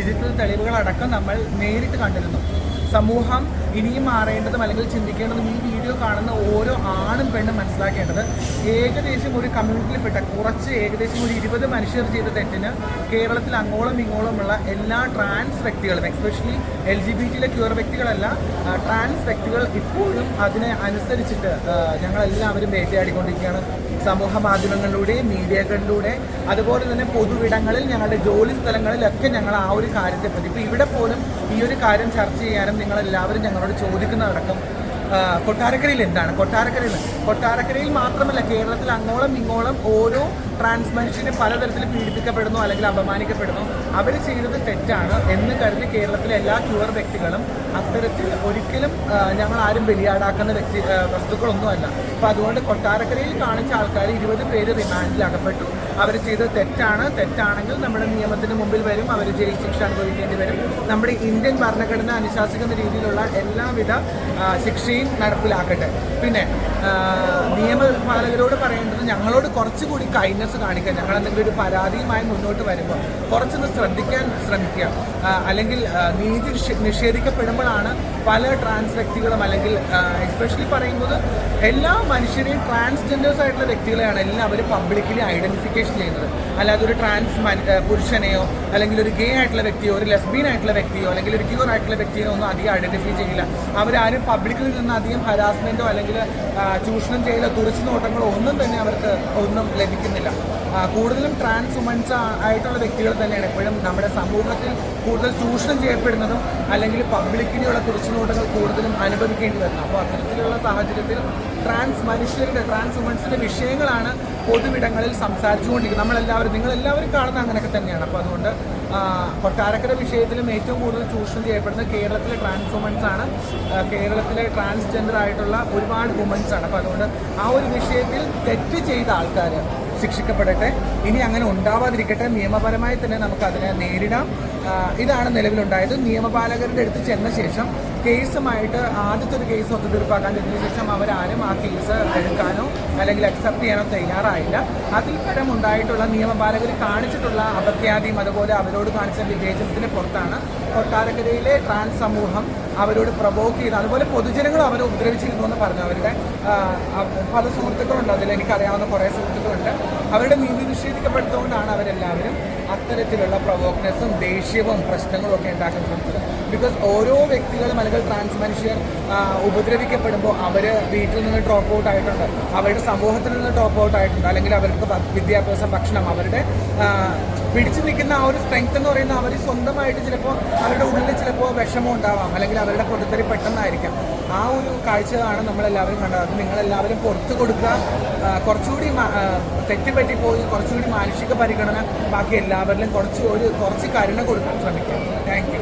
Digital തെളിവുകളടക്കം നമ്മൾ നേരിട്ട് കണ്ടിരുന്നു. സമൂഹം ഇനിയും മാറേണ്ടതും അല്ലെങ്കിൽ ചിന്തിക്കേണ്ടതും ഈ വീഡിയോ കാണുന്ന ഓരോ ആണും പെണ്ണും മനസ്സിലാക്കേണ്ടത് ഏകദേശം ഒരു കമ്മ്യൂണിറ്റിയിൽപ്പെട്ട ഏകദേശം ഒരു 20 മനുഷ്യർ ചെയ്ത തെറ്റിന് കേരളത്തിൽ അങ്ങോളം ഇങ്ങോളമുള്ള എല്ലാ ട്രാൻസ് വ്യക്തികളും, എക്സ്പെഷ്യലി LGBT ക്യൂർ വ്യക്തികളല്ല, ട്രാൻസ് വ്യക്തികൾ ഇപ്പോഴും അതിനെ അനുസരിച്ചിട്ട് ഞങ്ങളെല്ലാവരും വേട്ടയാടിക്കൊണ്ടിരിക്കുകയാണ്. സമൂഹ മാധ്യമങ്ങളിലൂടെ, മീഡിയകളിലൂടെ, അതുപോലെ തന്നെ പൊതുവിടങ്ങളിൽ, ഞങ്ങളുടെ ജോലി സ്ഥലങ്ങളിലൊക്കെ ഞങ്ങൾ ആ ഒരു കാര്യത്തെപ്പറ്റി ഇപ്പോൾ ഇവിടെ പോലും ഈ ഒരു കാര്യം ചർച്ച ചെയ്യാനും നിങ്ങളെല്ലാവരും ഞങ്ങളോട് ചോദിക്കുന്നതടക്കം കൊട്ടാരക്കരയിൽ എന്താണ്, കൊട്ടാരക്കരയിൽ മാത്രമല്ല കേരളത്തിൽ അങ്ങോളം ഇങ്ങോളം ഓരോ ട്രാൻസ് മനുഷ്യനെ പലതരത്തിൽ പീഡിപ്പിക്കപ്പെടുന്നു അല്ലെങ്കിൽ അപമാനിക്കപ്പെടുന്നു. അവർ ചെയ്തത് തെറ്റാണ് എന്ന് കരുതി കേരളത്തിലെ എല്ലാ ക്യൂർ വ്യക്തികളും അത്തരത്തിൽ ഒരിക്കലും ഞങ്ങൾ ആരും ബലിയാടാക്കുന്ന വസ്തുക്കളൊന്നുമല്ല. അപ്പം അതുകൊണ്ട് കൊട്ടാരക്കരയിൽ കാണിച്ച ആൾക്കാർ 20 പേര് റിമാൻഡിൽ അകപ്പെട്ടു. അവർ ചെയ്തത് തെറ്റാണെങ്കിൽ നമ്മുടെ നിയമത്തിന് മുമ്പിൽ വരും, അവർ ജയിൽ ശിക്ഷ അനുഭവിക്കേണ്ടി വരും. നമ്മുടെ ഇന്ത്യൻ ഭരണഘടന അനുശാസിക്കുന്ന രീതിയിലുള്ള എല്ലാവിധ ശിക്ഷയും നടപ്പിലാക്കട്ടെ. പിന്നെ നിയമപാലകരോട് പറയേണ്ടത് ഞങ്ങളോട് കുറച്ചുകൂടി കൈൻഡ്നസ് കാണിക്കാൻ, ഞങ്ങൾ എന്തെങ്കിലും ഒരു പരാതിയുമായി മുന്നോട്ട് വരുമ്പോൾ കുറച്ചൊന്ന് ശ്രദ്ധിക്കാൻ ശ്രമിക്കുക. അല്ലെങ്കിൽ നീതി നിഷേധിക്കപ്പെടുമ്പോഴാണ് പല ട്രാൻസ് വ്യക്തികളും, അല്ലെങ്കിൽ എസ്പെഷ്യലി പറയുന്നത് എല്ലാ മനുഷ്യരെയും ട്രാൻസ്ജെൻഡേഴ്സ് ആയിട്ടുള്ള വ്യക്തികളെയാണ് എല്ലാവരും പബ്ലിക്കലി ഐഡന്റിഫിക്കേഷൻ ചെയ്യുന്നത്. അല്ലാതെ ഒരു ട്രാൻസ് പുരുഷനെയോ അല്ലെങ്കിൽ ഒരു ഗേ ആയിട്ടുള്ള വ്യക്തിയോ ഒരു ലെസ്ബിയൻ ആയിട്ടുള്ള വ്യക്തിയോ അല്ലെങ്കിൽ ഒരു ക്യൂർ ആയിട്ടുള്ള വ്യക്തിയോ ഒന്നും അധികം ഐഡന്റിഫൈ ചെയ്യില്ല. അവരാരും പബ്ലിക്കിൽ നിന്ന് അധികം ഹരാസ്മെന്റോ അല്ലെങ്കിൽ ചൂഷണം ചെയ്യലോ തുറച്ചു നോട്ടങ്ങളോ ഒന്നും തന്നെ അവർക്ക് ഒന്നും ലഭിക്കുന്നില്ല. കൂടുതലും ട്രാൻസ് വുമൻസ് ആയിട്ടുള്ള വ്യക്തികൾ തന്നെയാണ് എപ്പോഴും നമ്മുടെ സമൂഹത്തിൽ കൂടുതൽ ചൂഷണം ചെയ്യപ്പെടുന്നതും അല്ലെങ്കിൽ പബ്ലിക്കിനുള്ള തുറച്ചുനോട്ടങ്ങൾ കൂടുതലും അനുഭവിക്കേണ്ടി വരുന്നത്. അപ്പോൾ അത്തരത്തിലുള്ള സാഹചര്യത്തിൽ ട്രാൻസ് വുമൻസിൻ്റെ വിഷയങ്ങളാണ് പൊതുവിടങ്ങളിൽ സംസാരിച്ചുകൊണ്ടിരിക്കുന്നത്. നിങ്ങളെല്ലാവരും കാണുന്ന അങ്ങനെയൊക്കെ തന്നെയാണ്. അപ്പോൾ അതുകൊണ്ട് കൊട്ടാരക്കര വിഷയത്തിലും ഏറ്റവും കൂടുതൽ ചൂഷണം ചെയ്യപ്പെടുന്നത് കേരളത്തിലെ ട്രാൻസ് വുമൻസ് ആണ്, കേരളത്തിലെ ട്രാൻസ്ജെൻഡർ ആയിട്ടുള്ള ഒരുപാട് വുമൻസ് ആണ്. അപ്പോൾ അതുകൊണ്ട് ആ ഒരു വിഷയത്തിൽ തെറ്റ് ചെയ്ത ആൾക്കാർ ശിക്ഷിക്കപ്പെടട്ടെ. ഇനി അങ്ങനെ ഉണ്ടാവാതിരിക്കട്ടെ. നിയമപരമായി തന്നെ നമുക്ക് അതിനെ നേരിടാം. ഇതാണ് നിലവിലുണ്ടായത്. നിയമപാലകരുടെ അടുത്ത് ചെന്ന ശേഷം കേസുമായിട്ട് ആദ്യത്തെ ഒരു കേസ് ഒത്തുതീർപ്പാക്കാൻ ചെന്ന ശേഷം അവരാരും ആ കേസ് എടുക്കാനോ അല്ലെങ്കിൽ അക്സെപ്റ്റ് ചെയ്യാനോ തയ്യാറായില്ല. അതിൽ പരം ഉണ്ടായിട്ടുള്ള നിയമപാലകർ കാണിച്ചിട്ടുള്ള അപഖ്യാതിയും അതുപോലെ അവരോട് കാണിച്ച വിവേചനത്തിന് പുറത്താണ് കൊട്ടാരക്കരയിലെ ട്രാൻസ് സമൂഹം അവരോട് പ്രൊവോക്ക് ചെയ്ത്, അതുപോലെ പൊതുജനങ്ങളും അവരെ ഉപദ്രവിച്ചിരുന്നു എന്ന് പറഞ്ഞു. അവരുടെ പല സുഹൃത്തുക്കളുണ്ട്, അതിൽ എനിക്കറിയാവുന്ന കുറേ സുഹൃത്തുക്കളുണ്ട്. അവരുടെ നീതി നിഷേധിക്കപ്പെടുന്നതുകൊണ്ടാണ് അവരെല്ലാവരും അത്തരത്തിലുള്ള പ്രൊവോക്നെസ്സും ദേഷ്യവും പ്രശ്നങ്ങളും ഒക്കെ ഉണ്ടാക്കാൻ ശ്രമിച്ചത്. ബിക്കോസ് ഓരോ വ്യക്തികളും അല്ലെങ്കിൽ ട്രാൻസ് മനുഷ്യർ ഉപദ്രവിക്കപ്പെടുമ്പോൾ അവർ വീട്ടിൽ നിന്ന് ഡ്രോപ്പ് ഔട്ട് ആയിട്ടുണ്ട്, അവരുടെ സമൂഹത്തിൽ നിന്ന് ഡ്രോപ്പ് ഔട്ട് ആയിട്ടുണ്ട്, അല്ലെങ്കിൽ അവർക്ക് വിദ്യാഭ്യാസം, ഭക്ഷണം, അവരുടെ പിടിച്ചു നിൽക്കുന്ന ആ ഒരു സ്ട്രെങ്ത് എന്ന് പറയുന്നത് അവർ സ്വന്തമായിട്ട് ചിലപ്പോൾ അവരുടെ ഉള്ളിൽ ചിലപ്പോൾ വിഷമം ഉണ്ടാവാം, അല്ലെങ്കിൽ അവരുടെ പൊട്ടിത്തെറി പെട്ടെന്നായിരിക്കാം. ആ ഒരു കാഴ്ചയാണ് നമ്മളെല്ലാവരും കണ്ടത്. അത് നിങ്ങളെല്ലാവരും പുറത്തു കൊടുക്കുക. കുറച്ചുകൂടി തെറ്റുപറ്റിപ്പോയി കുറച്ചുകൂടി മാനുഷിക പരിഗണന ബാക്കി എല്ലാവരിലും കുറച്ച് കരുണ കൊടുക്കാൻ ശ്രമിക്കാം. Thank you.